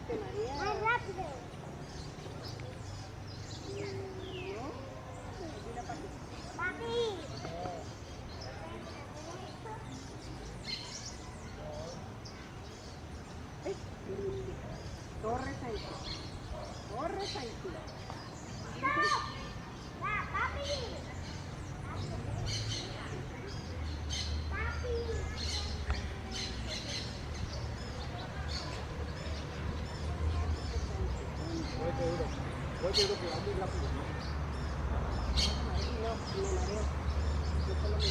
Más rápido. Papi. Corre, Saito. Corre, Saito. Stop. Va, papi. Papi. Voy que va muy rápido. No, me mareo. Yo solo me